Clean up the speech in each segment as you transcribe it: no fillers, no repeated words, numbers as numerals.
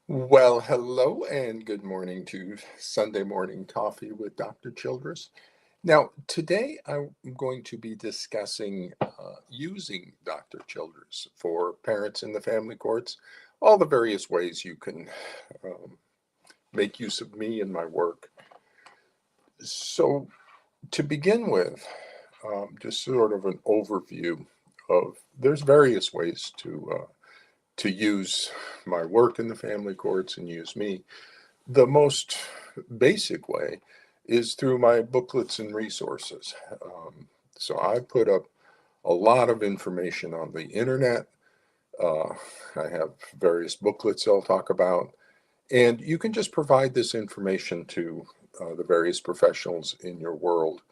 Well, hello and good morning to Sunday Morning Coffee with Dr. Childress. Now, today I'm going to be discussing using Dr. Childress for parents in the family courts, all the various ways you can um, make use of me and my work. So, to begin with, just sort of an overview of there's various ways to use my work in the family courts and use me. The most basic way is through my booklets and resources. So I put up a lot of information on the internet. Uh, I have various booklets I'll talk about, and you can just provide this information to the various professionals in your world.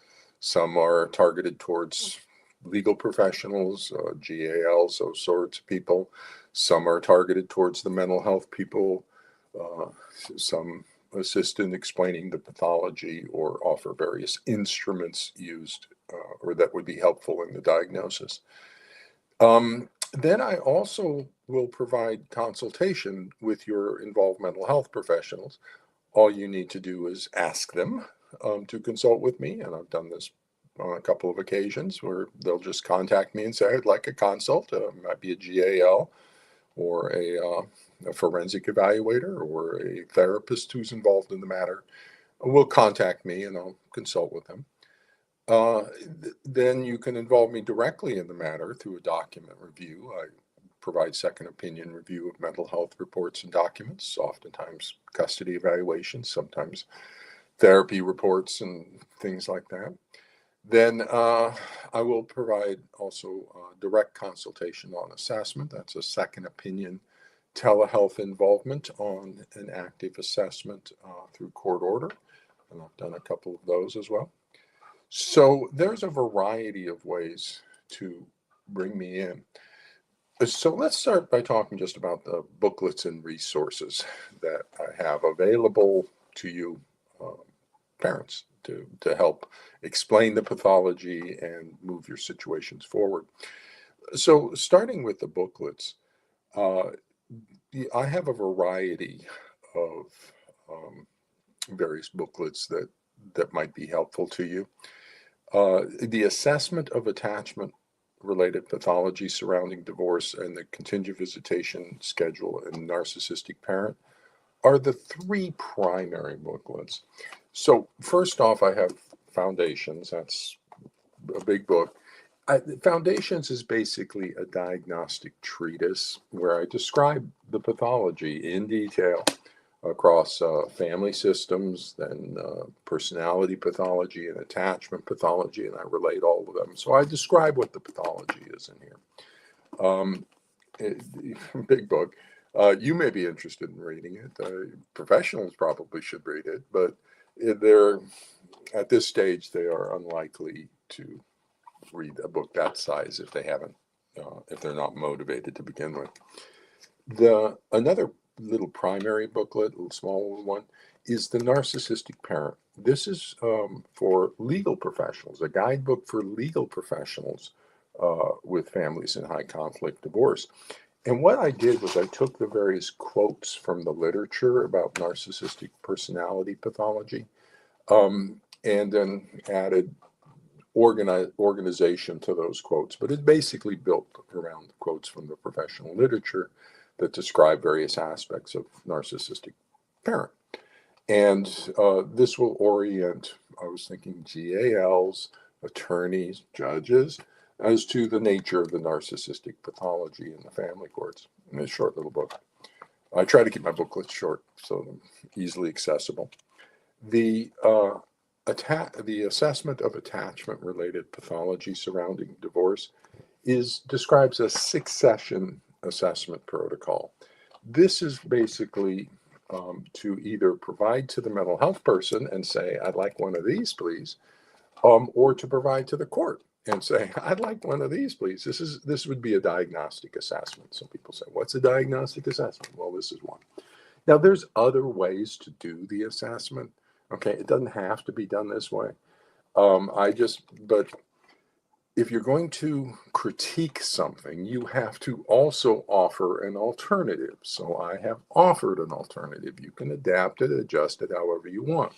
Some are targeted towards legal professionals, GALs, those sorts of people. Some are targeted towards the mental health people. Uh, some assist in explaining the pathology or offer various instruments used or that would be helpful in the diagnosis. Then I also will provide consultation with your involved mental health professionals. All you need to do is ask them to consult with me, and I've done this on a couple of occasions where they'll just contact me and say, I'd like a consult. It might be a GAL or a forensic evaluator or a therapist who's involved in the matter will contact me and I'll consult with them. Then you can involve me directly in the matter through a document review. I provide second opinion review of mental health reports and documents, oftentimes custody evaluations, sometimes therapy reports and things like that. Then I will provide also direct consultation on assessment. That's a second opinion telehealth involvement on an active assessment through court order. And I've done a couple of those as well. So there's a variety of ways to bring me in. So let's start by talking just about the booklets and resources that I have available to you, uh, parents, to help explain the pathology and move your situations forward. So, starting with the booklets, uh, I have a variety of various booklets that might be helpful to you. The assessment of attachment related pathology surrounding divorce and the contingent visitation schedule in narcissistic parent are the three primary booklets. So, first off, I have Foundations. That's a big book. Foundations is basically a diagnostic treatise where I describe the pathology in detail across family systems, then personality pathology and attachment pathology, and I relate all of them. So I describe what the pathology is in here. Um, Big book. You may be interested in reading it. Professionals probably should read it, but they're at this stage they are unlikely to read a book that size if they haven't, if they're not motivated to begin with. The another little primary booklet, a little small one, is the narcissistic parent. This is for legal professionals, a guidebook for legal professionals with families in high conflict divorce. And what I did was I took the various quotes from the literature about narcissistic personality pathology and then added organization to those quotes. But it's basically built around quotes from the professional literature that describe various aspects of narcissistic parent. And this will orient, I was thinking, GALs, attorneys, judges, as to the nature of the narcissistic pathology in the family courts in this short little book. I try to keep my booklets short so they're easily accessible. The the assessment of attachment related pathology surrounding divorce describes a 6 session assessment protocol. This is basically to either provide to the mental health person and say, I'd like one of these, please, or to provide to the court and say, I'd like one of these, please. This would be a diagnostic assessment. Some people say, what's a diagnostic assessment? Well, this is one. Now, there's other ways to do the assessment. Okay, it doesn't have to be done this way. But if you're going to critique something, you have to also offer an alternative. So I have offered an alternative. You can adapt it, adjust it however you want.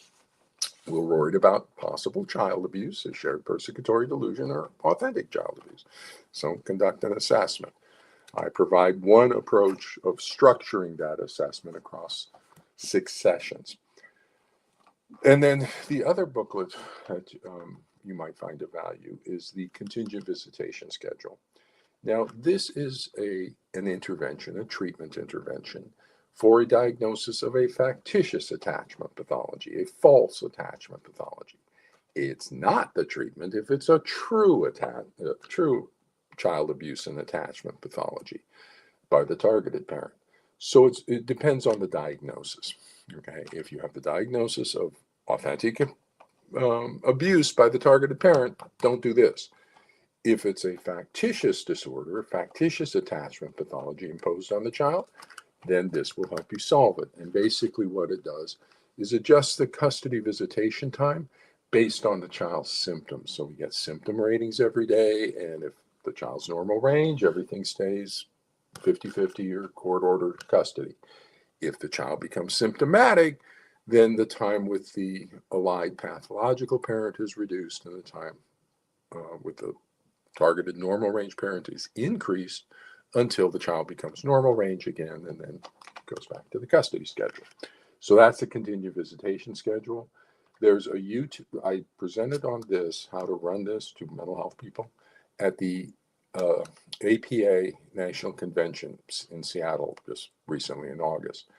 We're worried about possible child abuse, a shared persecutory delusion, or authentic child abuse. So conduct an assessment. I provide one approach of structuring that assessment across 6 sessions. And then the other booklet that you might find of value is the contingent visitation schedule. Now, this is an intervention, a treatment intervention for a diagnosis of a factitious attachment pathology, a false attachment pathology. It's not the treatment if it's a true child abuse and attachment pathology by the targeted parent. So it depends on the diagnosis. Okay, if you have the diagnosis of authentic abuse by the targeted parent, don't do this. If it's a factitious disorder, factitious attachment pathology imposed on the child, then this will help you solve it. And basically what it does is adjust the custody visitation time based on the child's symptoms. So we get symptom ratings every day, and if the child's normal range, everything stays 50-50 or court-ordered custody. If the child becomes symptomatic, then the time with the allied pathological parent is reduced, and the time with the targeted normal range parent is increased until the child becomes normal range again, and then goes back to the custody schedule. So that's the continued visitation schedule. There's a YouTube, I presented on this, how to run this to mental health people at the APA National Convention in Seattle just recently in August.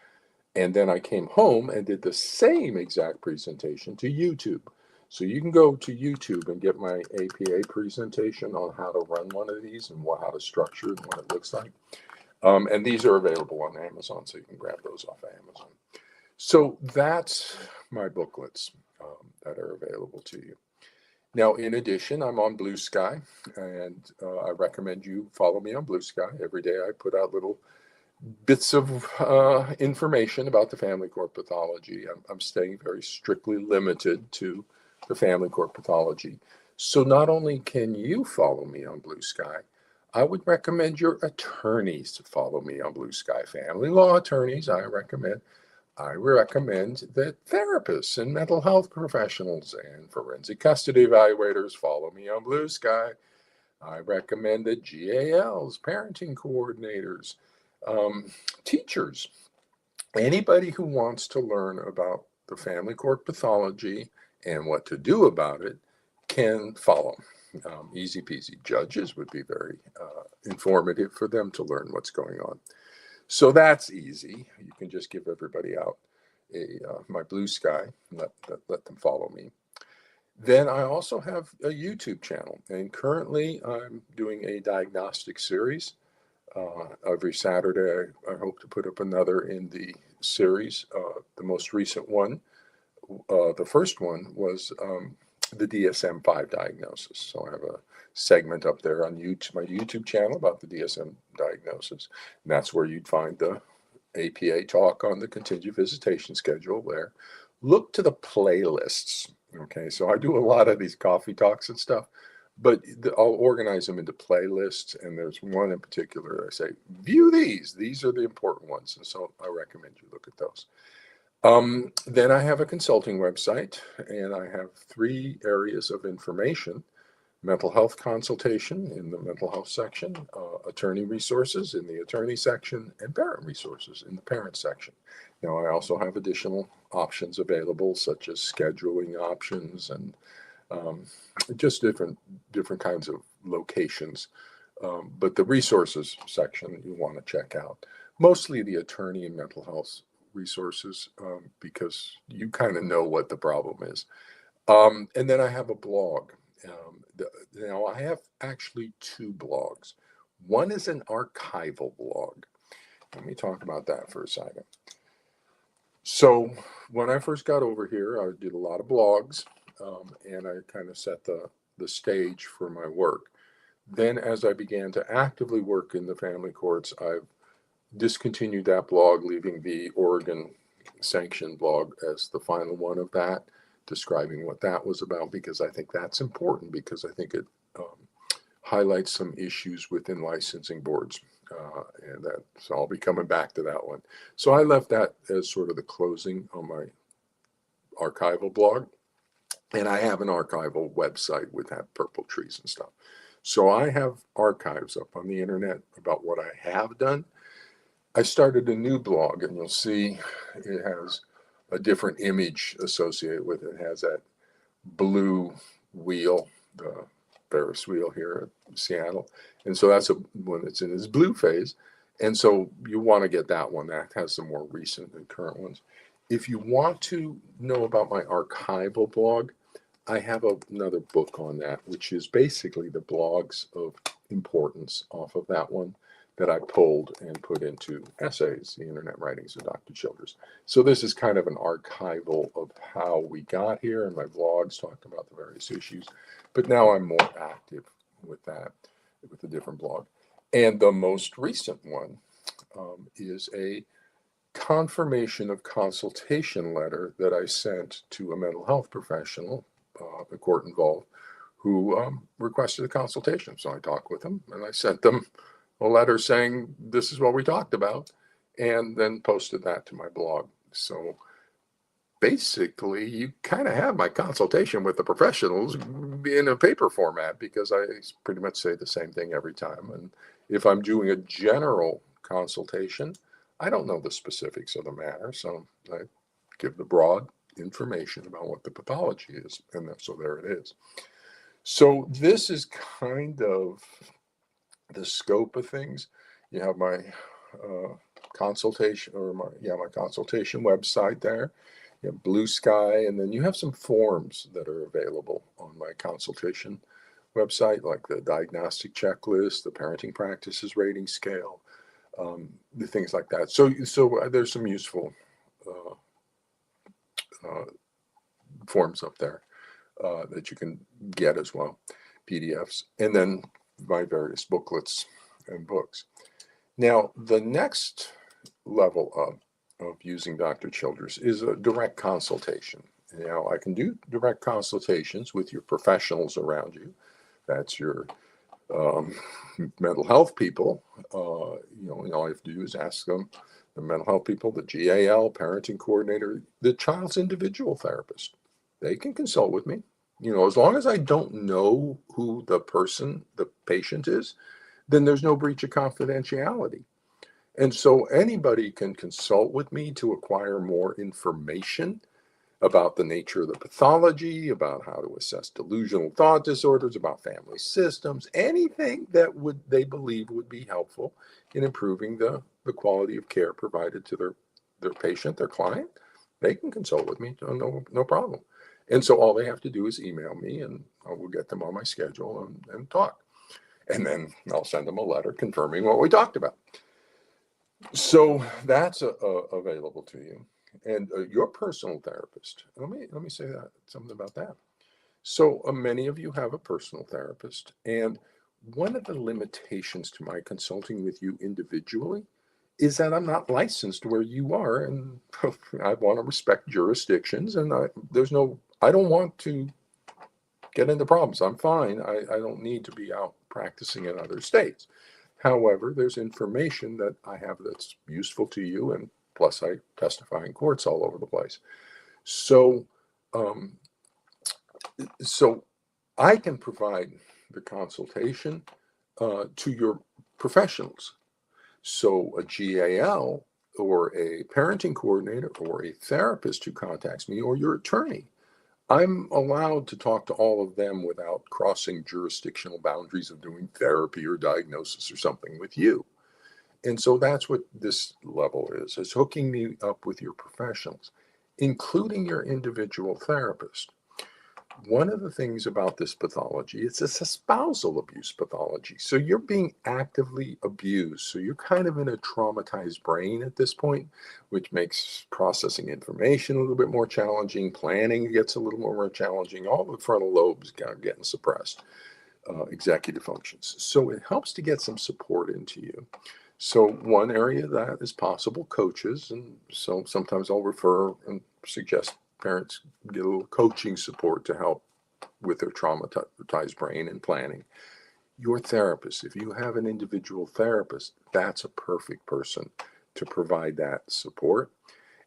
And then I came home and did the same exact presentation to YouTube. So you can go to YouTube and get my APA presentation on how to run one of these and how to structure it and what it looks like. And these are available on Amazon, so you can grab those off of Amazon. So that's my booklets that are available to you. Now, in addition, I'm on Blue Sky, and I recommend you follow me on Blue Sky. Every day I put out little bits of information about the family court pathology. I'm staying very strictly limited to the family court pathology. So not only can you follow me on Blue Sky, I would recommend your attorneys to follow me on Blue Sky. Family law attorneys, I recommend that therapists and mental health professionals and forensic custody evaluators follow me on Blue Sky. I recommend that GALs, parenting coordinators, teachers, anybody who wants to learn about the family court pathology and what to do about it can follow. Easy peasy. Judges would be very informative for them to learn what's going on. So that's easy. You can just give everybody out my Blue Sky and let them follow me. Then I also have a YouTube channel, and currently I'm doing a diagnostic series. Every Saturday, I hope to put up another in the series. The most recent one, the first one was the DSM-5 diagnosis. So I have a segment up there on YouTube, my YouTube channel about the DSM diagnosis. And that's where you'd find the APA talk on the contingent visitation schedule there. Look to the playlists. Okay, so I do a lot of these coffee talks and stuff, but I'll organize them into playlists, and there's one in particular that I say, view these. These are the important ones, and so I recommend you look at those. Then I have a consulting website, and I have 3 areas of information: mental health consultation in the mental health section, attorney resources in the attorney section, and parent resources in the parent section. Now, I also have additional options available, such as scheduling options and just different kinds of locations. But the resources section you want to check out, mostly the attorney and mental health resources, because you kind of know what the problem is. And then I have a blog. Now, I have actually 2 blogs. One is an archival blog. Let me talk about that for a second. So when I first got over here, I did a lot of blogs, and I kind of set the stage for my work. Then as I began to actively work in the family courts, I've discontinued that blog, leaving the Oregon sanctioned blog as the final one of that, describing what that was about, because I think that's important, because I think it highlights some issues within licensing boards. So I'll be coming back to that one. So I left that as sort of the closing on my archival blog. And I have an archival website with that purple trees and stuff. So I have archives up on the internet about what I have done. I started a new blog, and you'll see it has a different image associated with it. It has that blue wheel, the Ferris wheel here at Seattle. And so that's when it's in its blue phase. And so you want to get that one. That has some more recent and current ones. If you want to know about my archival blog, I have another book on that, which is basically the blogs of importance off of that one that I pulled and put into essays, the internet writings of Dr. Childress. So this is kind of an archival of how we got here, and my blogs talked about the various issues. But now I'm more active with that, with a different blog. And the most recent one is a confirmation of consultation letter that I sent to a mental health professional, the court involved, who requested a consultation. So I talked with them, and I sent them a letter saying this is what we talked about, and then posted that to my blog. So basically, you kind of have my consultation with the professionals in a paper format, because I pretty much say the same thing every time. And if I'm doing a general consultation, I don't know the specifics of the matter, so I give the broad information about what the pathology is, and so there it is. So this is kind of the scope of things. You have my consultation, or my consultation website there. You have Blue Sky, and then you have some forms that are available on my consultation website, like the diagnostic checklist, the parenting practices rating scale, the things like that. So there's some useful forms up there that you can get as well, PDFs, and then my various booklets and books. Now, the next level of using Dr. Childress is a direct consultation. Now, I can do direct consultations with your professionals around you. That's your mental health people. All you have to do is ask them, the mental health people, the GAL, parenting coordinator, the child's individual therapist. They can consult with me. As long as I don't know who the patient is, then there's no breach of confidentiality. And so anybody can consult with me to acquire more information about the nature of the pathology, about how to assess delusional thought disorders, about family systems, anything that they believe would be helpful in improving the quality of care provided to their patient, their client. They can consult with me, no problem. And so all they have to do is email me, and I will get them on my schedule and talk. And then I'll send them a letter confirming what we talked about. So that's available to you. And your personal therapist, let me say something about that. So many of you have a personal therapist, and one of the limitations to my consulting with you individually is that I'm not licensed where you are, and I want to respect jurisdictions, and I don't want to get into problems. I'm fine. I don't need to be out practicing in other states. However, there's information that I have that's useful to you, and plus I testify in courts all over the place. So I can provide the consultation to your professionals. So a GAL or a parenting coordinator or a therapist who contacts me, or your attorney, I'm allowed to talk to all of them without crossing jurisdictional boundaries of doing therapy or diagnosis or something with you. And so that's what this level is hooking me up with your professionals, including your individual therapist. One of the things about this pathology, it's a spousal abuse pathology. So you're being actively abused. So you're kind of in a traumatized brain at this point, which makes processing information a little bit more challenging. Planning gets a little more challenging. All the frontal lobes getting suppressed, executive functions. So it helps to get some support into you. So one area that is possible, coaches. And so sometimes I'll refer and suggest parents get a little coaching support to help with their traumatized brain and planning. your therapist. If you have an individual therapist, that's a perfect person to provide that support.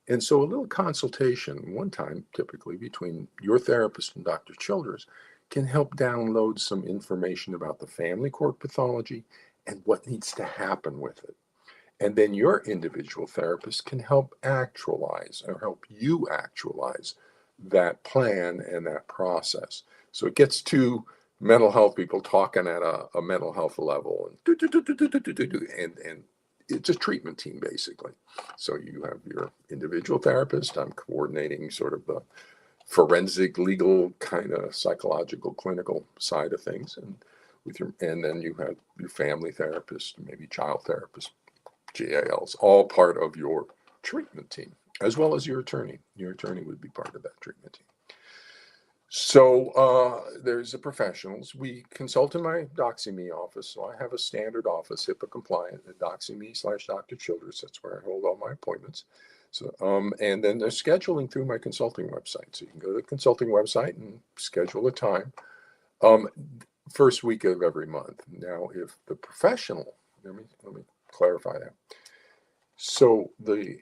And so a little consultation, one time typically between your therapist and Dr. Childress, can help download some information about the family court pathology and what needs to happen with it. And then your individual therapist can help actualize or help you actualize that plan and that process. So it gets to mental health people talking at a mental health level and it's a treatment team basically. So you have your individual therapist. I'm coordinating sort of the forensic, legal, kind of psychological, clinical side of things, and then you have your family therapist, maybe child therapist, GALs, all part of your treatment team, as well as your attorney. Your attorney would be part of that treatment team. So there's the professionals. We consult in my DoxyMe office. So I have a standard office, HIPAA compliant, at DoxyMe/Dr. Childress. That's where I hold all my appointments. So, and then there's scheduling through my consulting website. So you can go to the consulting website and schedule a time. First week of every month. Now, if the professional, let me clarify that. So the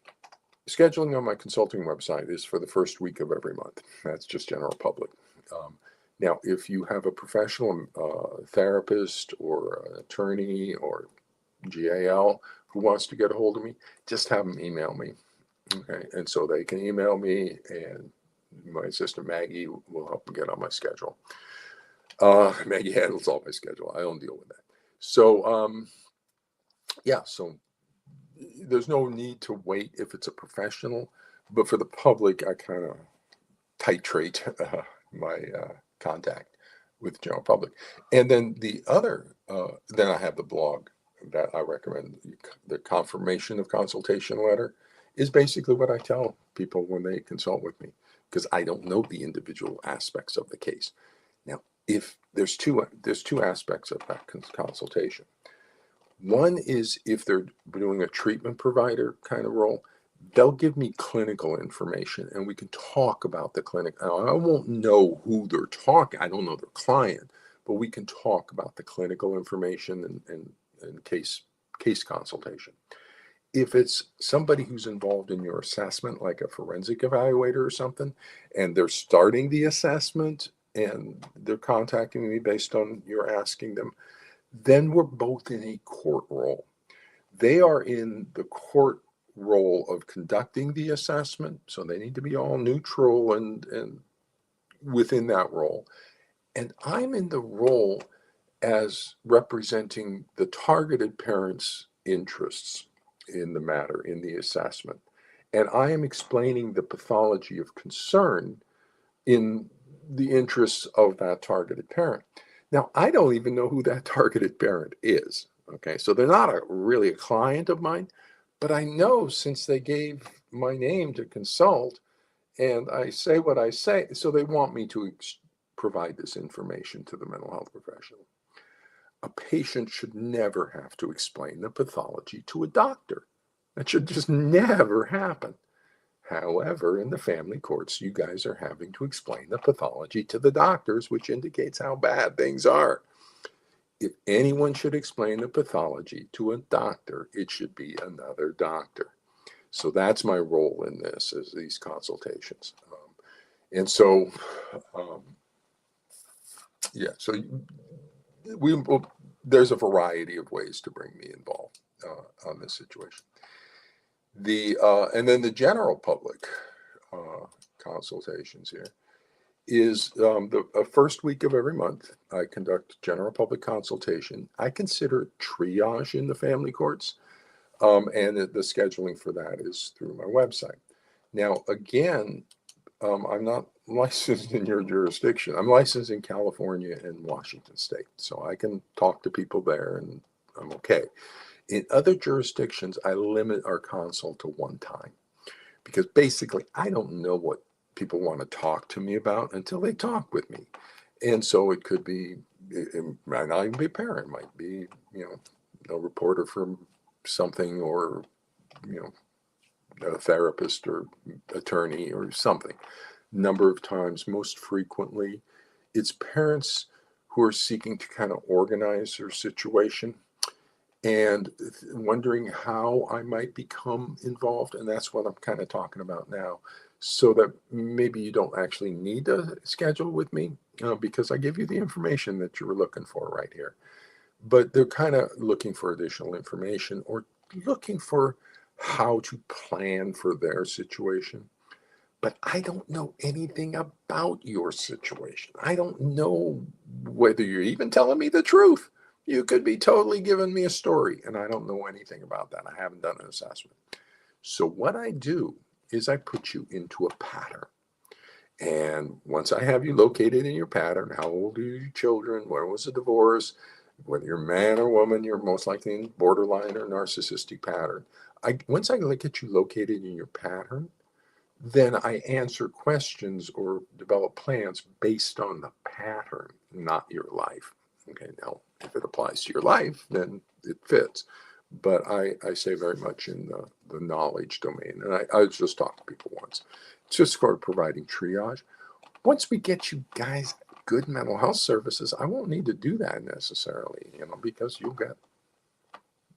scheduling on my consulting website is for the first week of every month. That's just general public. Now, if you have a professional therapist or an attorney or GAL who wants to get a hold of me, just have them email me. Okay, and so they can email me, and my assistant Maggie will help them get on my schedule. Maggie handles all my schedule. I don't deal with that. So, yeah, so there's no need to wait if it's a professional, but for the public, I kind of titrate my contact with the general public. And then then I have the blog that I recommend. The confirmation of consultation letter is basically what I tell people when they consult with me, because I don't know the individual aspects of the case. Now, if there's two aspects of that consultation. One is if they're doing a treatment provider kind of role, they'll give me clinical information and we can talk about the clinic. Now, I won't know who they're talking. I don't know their client, but we can talk about the clinical information and case consultation. If it's somebody who's involved in your assessment, like a forensic evaluator or something, and they're starting the assessment and they're contacting me based on you're asking them, then we're both in a court role. They are in the court role of conducting the assessment, so they need to be all neutral and within that role. And I'm in the role as representing the targeted parent's interests in the matter, in the assessment. And I am explaining the pathology of concern in the interests of that targeted parent. Now, I don't even know who that targeted parent is. Okay, so they're not really a client of mine, but I know since they gave my name to consult and I say what I say, so they want me to provide this information to the mental health professional. A patient should never have to explain the pathology to a doctor. That should just never happen. However, in the family courts, you guys are having to explain the pathology to the doctors, which indicates how bad things are. If anyone should explain the pathology to a doctor, it should be another doctor. So that's my role in this, is these consultations. And so, yeah, so there's a variety of ways to bring me involved on this situation. And then the general public consultations here is the first week of every month. I conduct general public consultation. I consider triage in the family courts, and the scheduling for that is through my website. Now, again, I'm not licensed in your jurisdiction. I'm licensed in California and Washington State, so I can talk to people there, and I'm okay. In other jurisdictions, I limit our consult to one time because basically I don't know what people want to talk to me about until they talk with me. And so it could be, it might not even be a parent, it might be, a reporter from something, or, a therapist or attorney or something. Number of times, most frequently, it's parents who are seeking to kind of organize their situation and wondering how I might become involved. And that's what I'm kind of talking about now. So that maybe you don't actually need to schedule with me because I give you the information that you were looking for right here. But they're kind of looking for additional information or looking for how to plan for their situation. But I don't know anything about your situation. I don't know whether you're even telling me the truth. You could be totally giving me a story, and I don't know anything about that. I haven't done an assessment. So what I do is I put you into a pattern. And once I have you located in your pattern, how old are your children? When was the divorce? Whether you're man or woman, you're most likely in borderline or narcissistic pattern. Once I get you located in your pattern, then I answer questions or develop plans based on the pattern, not your life. Okay, now if it applies to your life, then it fits. But I say very much in the knowledge domain. And I just talked to people once. It's just sort of providing triage. Once we get you guys good mental health services, I won't need to do that necessarily, because you'll get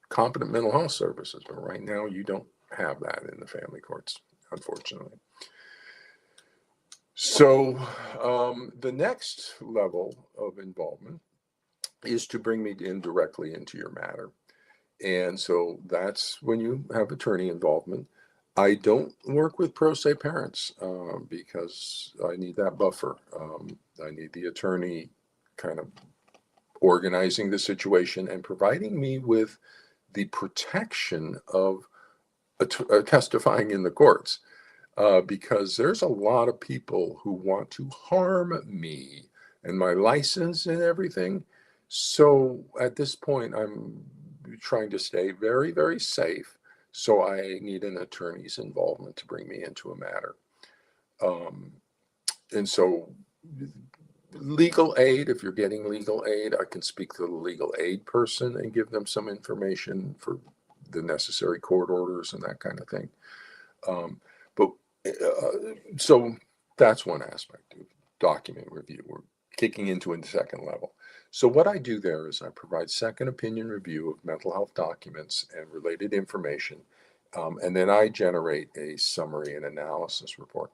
competent mental health services. But right now, you don't have that in the family courts, unfortunately. So the next level of involvement is to bring me in directly into your matter. And so that's when you have attorney involvement. I don't work with pro se parents because I need that buffer. I need the attorney kind of organizing the situation and providing me with the protection of testifying in the courts. Because there's a lot of people who want to harm me and my license and everything. So at this point, I'm trying to stay very, very safe. So I need an attorney's involvement to bring me into a matter. And so legal aid, if you're getting legal aid, I can speak to the legal aid person and give them some information for the necessary court orders and that kind of thing. So that's one aspect of document review. We're kicking into a second level. So what I do there is I provide second opinion review of mental health documents and related information, and then I generate a summary and analysis report.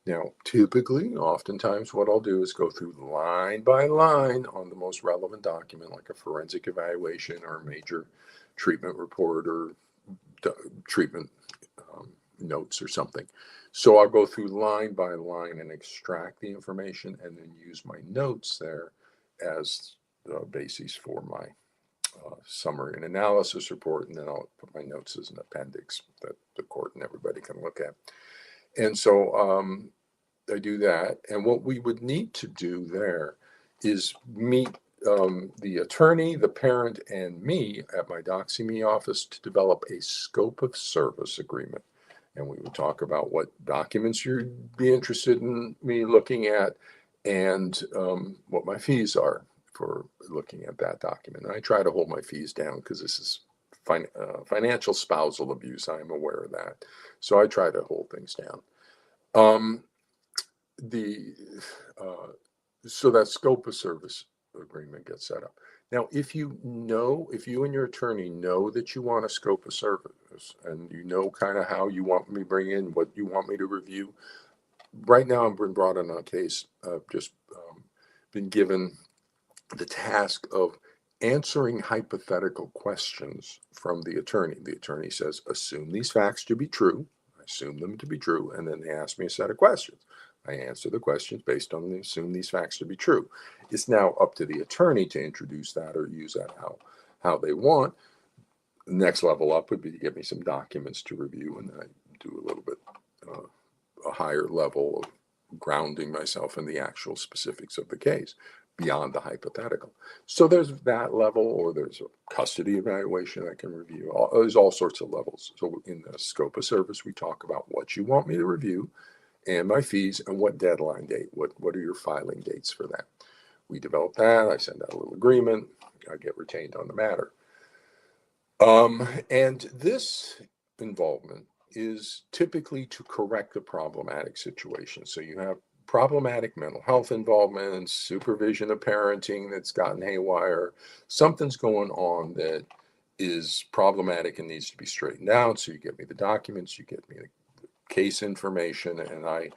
Now, typically, oftentimes, what I'll do is go through line by line on the most relevant document, like a forensic evaluation or a major treatment report or treatment notes or something. So I'll go through line by line and extract the information and then use my notes there as the basis for my summary and analysis report. And then I'll put my notes as an appendix that the court and everybody can look at. And so I do that. And what we would need to do there is meet the attorney, the parent, and me at my Doxy.me office to develop a scope of service agreement. And we would talk about what documents you'd be interested in me looking at and what my fees are for looking at that document. And I try to hold my fees down because this is financial spousal abuse. I'm aware of that. So I try to hold things down. So that scope of service agreement gets set up. Now, if you and your attorney know that you want a scope of service and you know kind of how you want me to bring in, what you want me to review, right now I've been brought on a case. I've just been given the task of answering hypothetical questions from the attorney. The attorney says, assume these facts to be true. I assume them to be true. And then they ask me a set of questions. I answer the questions based on the assume these facts to be true. It's now up to the attorney to introduce that or use that how they want. The next level up would be to give me some documents to review, and then I do a little bit a higher level of grounding myself in the actual specifics of the case beyond the hypothetical. So there's that level, or there's a custody evaluation I can review. There's all sorts of levels. So in the scope of service, we talk about what you want me to review and my fees and what deadline date, what are your filing dates for that. We develop that, I send out a little agreement, I get retained on the matter. And this involvement is typically to correct a problematic situation. So you have problematic mental health involvement, supervision of parenting that's gotten haywire, something's going on that is problematic and needs to be straightened out. So you get me the documents, you get me the case information, and I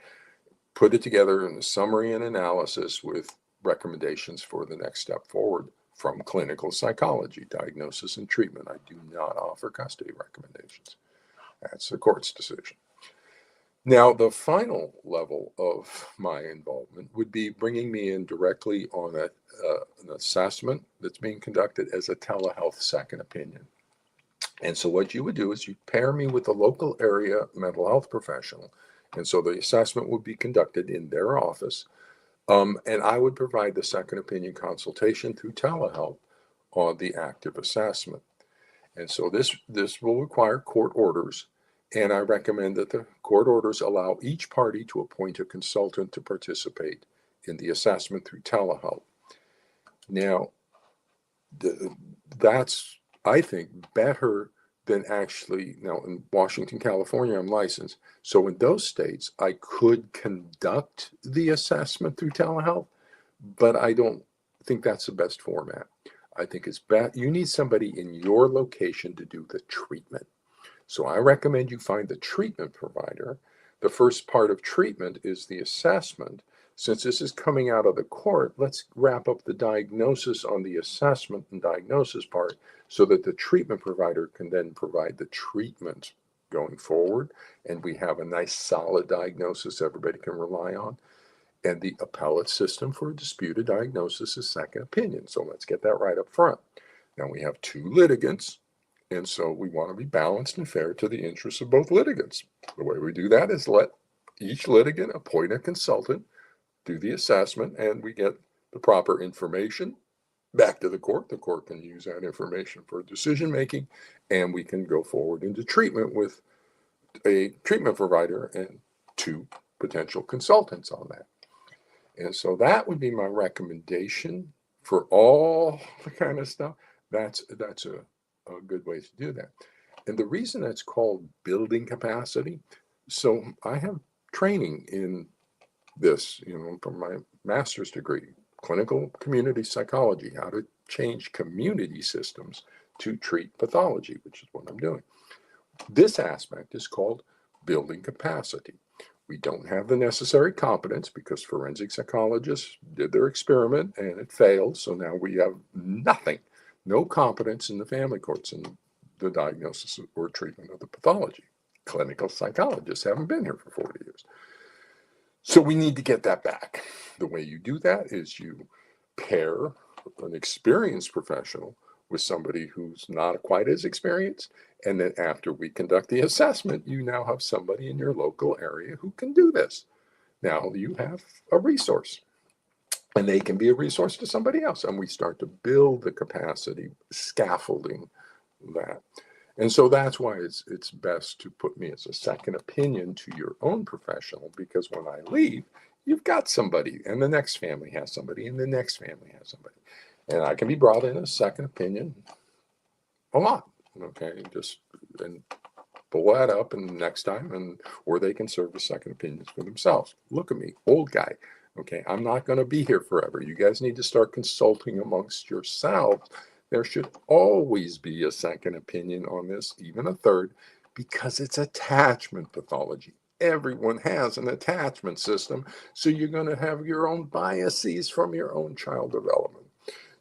put it together in a summary and analysis with recommendations for the next step forward from clinical psychology, diagnosis, and treatment. I do not offer custody recommendations. That's the court's decision. Now, the final level of my involvement would be bringing me in directly on an assessment that's being conducted as a telehealth second opinion. And so what you would do is you pair me with a local area mental health professional. And so the assessment would be conducted in their office. And I would provide the second opinion consultation through telehealth on the active assessment. And so this will require court orders. And I recommend that the court orders allow each party to appoint a consultant to participate in the assessment through telehealth. Now, that's, I think, better than actually, now in Washington, California, I'm licensed. So in those states, I could conduct the assessment through telehealth, but I don't think that's the best format. I think it's best, you need somebody in your location to do the treatment. So I recommend you find the treatment provider. The first part of treatment is the assessment. Since this is coming out of the court, let's wrap up the diagnosis on the assessment and diagnosis part so that the treatment provider can then provide the treatment going forward. And we have a nice solid diagnosis everybody can rely on. And the appellate system for a disputed diagnosis is second opinion. So let's get that right up front. Now we have two litigants. And so we want to be balanced and fair to the interests of both litigants. The way we do that is let each litigant appoint a consultant, do the assessment, and we get the proper information back to the court. The court can use that information for decision making, and we can go forward into treatment with a treatment provider and two potential consultants on that. And so that would be my recommendation for all the kind of stuff. That's a good way to do that. And the reason that's called building capacity, so I have training in this, from my master's degree, clinical community psychology, how to change community systems to treat pathology, which is what I'm doing. This aspect is called building capacity. We don't have the necessary competence because forensic psychologists did their experiment and it failed. So now we have nothing, no competence in the family courts in the diagnosis or treatment of the pathology. Clinical psychologists haven't been here for 40 years. So we need to get that back. The way you do that is you pair an experienced professional with somebody who's not quite as experienced. And then after we conduct the assessment, you now have somebody in your local area who can do this. Now you have a resource, and they can be a resource to somebody else. And we start to build the capacity, scaffolding that. And so that's why it's best to put me as a second opinion to your own professional, because when I leave, you've got somebody, and the next family has somebody, and the next family has somebody. And I can be brought in a second opinion a lot, okay? And pull that up and next time, or they can serve as second opinions for themselves. Look at me, old guy, okay? I'm not going to be here forever. You guys need to start consulting amongst yourselves. There should always be a second opinion on this, even a third, because it's attachment pathology. Everyone has an attachment system, so you're going to have your own biases from your own child development.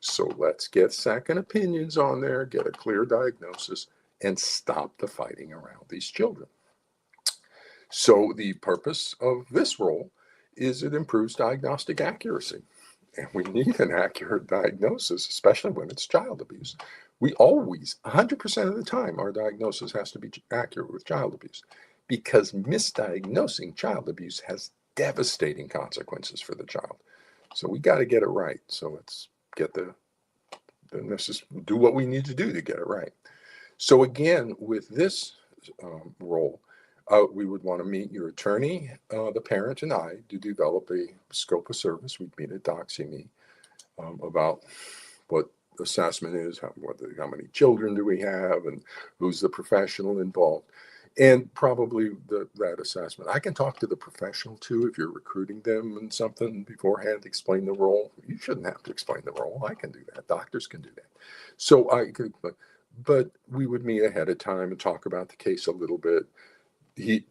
So let's get second opinions on there, get a clear diagnosis, and stop the fighting around these children. So the purpose of this role is it improves diagnostic accuracy. And we need an accurate diagnosis, especially when it's child abuse. We always, 100% of the time, our diagnosis has to be accurate with child abuse, because misdiagnosing child abuse has devastating consequences for the child. So we got to get it right. So let's get do what we need to do to get it right. So again, with this role, we would want to meet your attorney, the parent, and I to develop a scope of service. We'd meet at DoxyMe about what assessment is, how many children do we have, and who's the professional involved. And probably that assessment. I can talk to the professional too if you're recruiting them and something beforehand, explain the role. You shouldn't have to explain the role. I can do that. Doctors can do that. So I could, but we would meet ahead of time and talk about the case a little bit.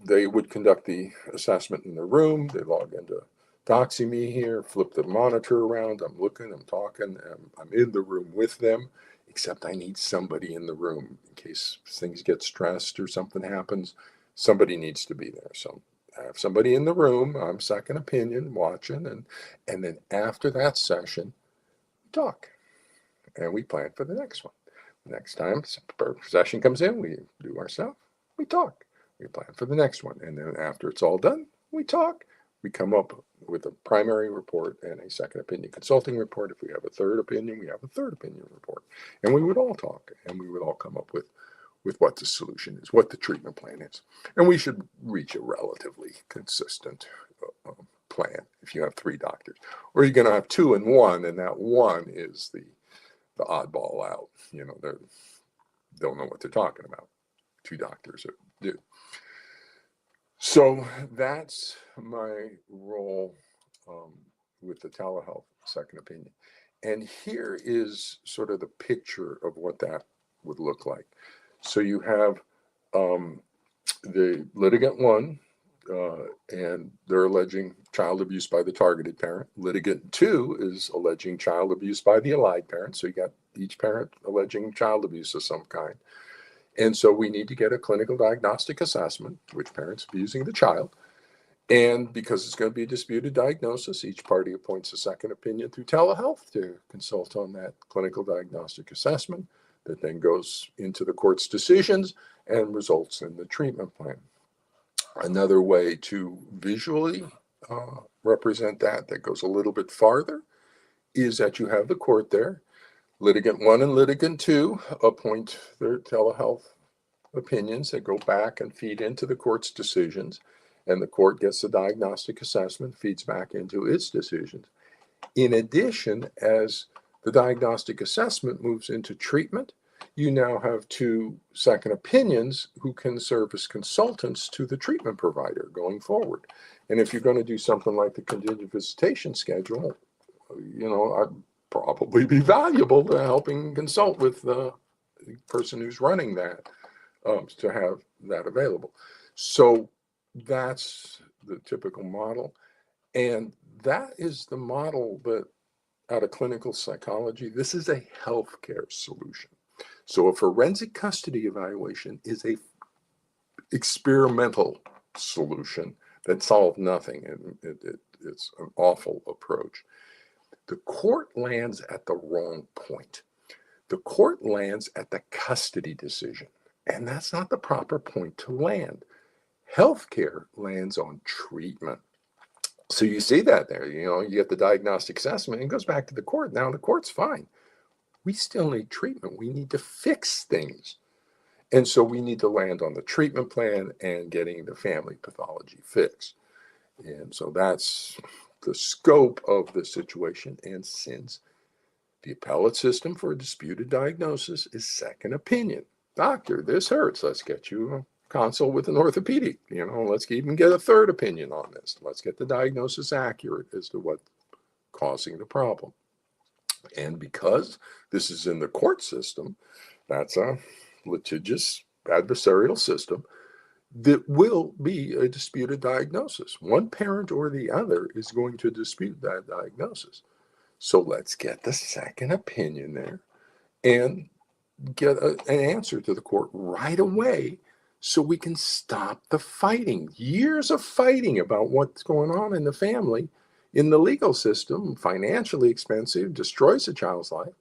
They would conduct the assessment in the room. They log into DoxyMe here, flip the monitor around. I'm looking, I'm talking, I'm in the room with them, except I need somebody in the room in case things get stressed or something happens. Somebody needs to be there. So I have somebody in the room. I'm second opinion watching. And then after that session, we talk and we plan for the next one. Next time session comes in, we do our stuff, we talk. We plan for the next one. And then after it's all done, we talk. We come up with a primary report and a second opinion consulting report. If we have a third opinion, we have a third opinion report. And we would all talk and we would all come up with what the solution is, what the treatment plan is. And we should reach a relatively consistent plan if you have 3 doctors. Or you're going to have 2 and 1, and that one is the oddball out. They don't know what they're talking about. 2 doctors do. So that's my role with the telehealth second opinion. And here is sort of the picture of what that would look like. So you have the litigant 1, and they're alleging child abuse by the targeted parent. Litigant 2 is alleging child abuse by the allied parent. So you got each parent alleging child abuse of some kind. And so we need to get a clinical diagnostic assessment, which parent's abusing the child. And because it's going to be a disputed diagnosis, each party appoints a second opinion through telehealth to consult on that clinical diagnostic assessment that then goes into the court's decisions and results in the treatment plan. Another way to visually represent that goes a little bit farther is that you have the court there. Litigant 1 and litigant 2 appoint their telehealth opinions that go back and feed into the court's decisions, and the court gets the diagnostic assessment, feeds back into its decisions. In addition, as the diagnostic assessment moves into treatment, you now have 2 second opinions who can serve as consultants to the treatment provider going forward. And if you're going to do something like the continued visitation schedule, I'd probably be valuable to helping consult with the person who's running that to have that available. So that's the typical model. And that is the model that out of clinical psychology, this is a healthcare solution. So a forensic custody evaluation is a experimental solution that solved nothing. And it's an awful approach. The court lands at the wrong point. The court lands at the custody decision, and that's not the proper point to land. Healthcare lands on treatment. So you see that there, you get the diagnostic assessment and it goes back to the court. Now the court's fine. We still need treatment. We need to fix things. And so we need to land on the treatment plan and getting the family pathology fixed. And so that's the scope of the situation. And since the appellate system for a disputed diagnosis is second opinion, doctor, this hurts. Let's get you a consult with an orthopedic. Let's even get a third opinion on this. Let's get the diagnosis accurate as to what's causing the problem. And because this is in the court system, that's a litigious adversarial system, that will be a disputed diagnosis. One parent or the other is going to dispute that diagnosis. So let's get the second opinion there and get an answer to the court right away so we can stop the fighting. Years of fighting about what's going on in the family, in the legal system, financially expensive, destroys a child's life.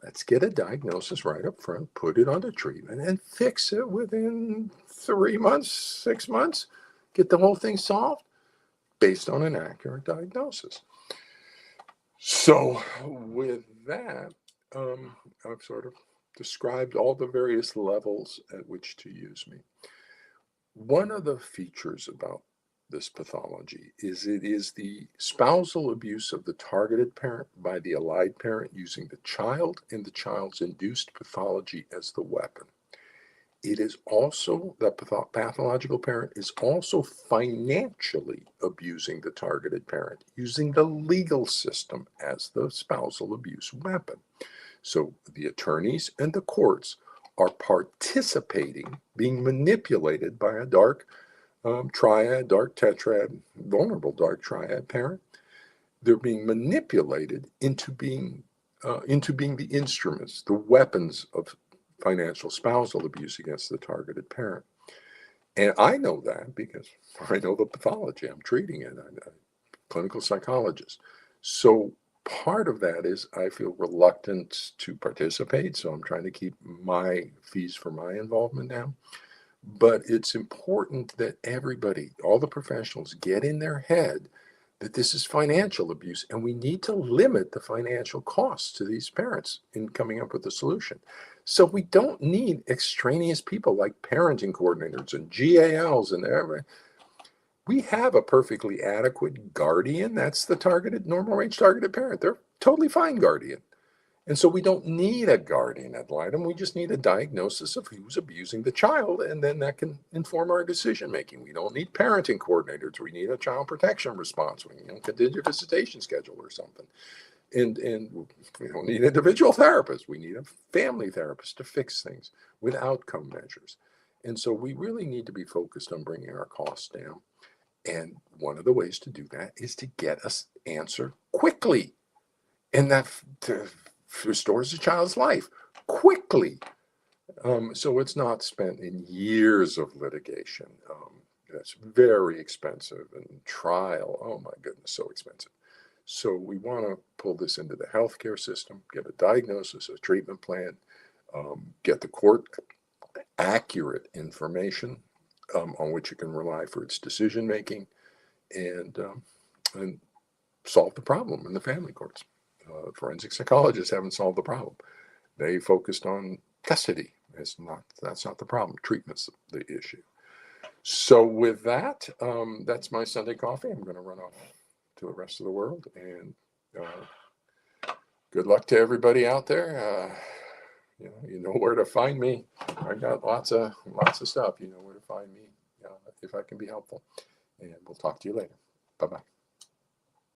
Let's get a diagnosis right up front, put it under treatment, and fix it within 3 months, 6 months. Get the whole thing solved based on an accurate diagnosis. So with that, I've sort of described all the various levels at which to use me. One of the features about this pathology is it is the spousal abuse of the targeted parent by the allied parent using the child and the child's induced pathology as the weapon. it is also, the pathological parent is also financially abusing the targeted parent, using the legal system as the spousal abuse weapon. So the attorneys and the courts are participating, being manipulated by a dark triad, dark tetrad, vulnerable dark triad parent. They're being manipulated into being the instruments, the weapons of financial spousal abuse against the targeted parent. And I know that because I know the pathology. I'm treating it. I'm a clinical psychologist. So part of that is I feel reluctant to participate. So I'm trying to keep my fees for my involvement down. But it's important that everybody, all the professionals, get in their head that this is financial abuse, and we need to limit the financial costs to these parents in coming up with a solution. So we don't need extraneous people like parenting coordinators and GALs and everything. We have a perfectly adequate guardian. That's the targeted, normal range targeted parent. They're totally fine guardian. And so we don't need a guardian ad litem. We just need a diagnosis of who's abusing the child, and then that can inform our decision making. We don't need parenting coordinators. We need a child protection response. We need a contingent visitation schedule or something. And we don't need individual therapists. We need a family therapist to fix things with outcome measures. And so we really need to be focused on bringing our costs down. And one of the ways to do that is to get us answer quickly. And that restores the child's life quickly. So it's not spent in years of litigation. That's very expensive, and trial, oh my goodness, so expensive. So we want to pull this into the healthcare system, get a diagnosis, a treatment plan, get the court accurate information on which it can rely for its decision making, and solve the problem in the family courts. Forensic psychologists haven't solved the problem. They focused on custody. That's not the problem. Treatment's the issue. So with that, that's my Sunday coffee. I'm going to run off to the rest of the world, and good luck to everybody out there. You know where to find me. I got lots of stuff. You know where to find me if I can be helpful. And we'll talk to you later. Bye-bye.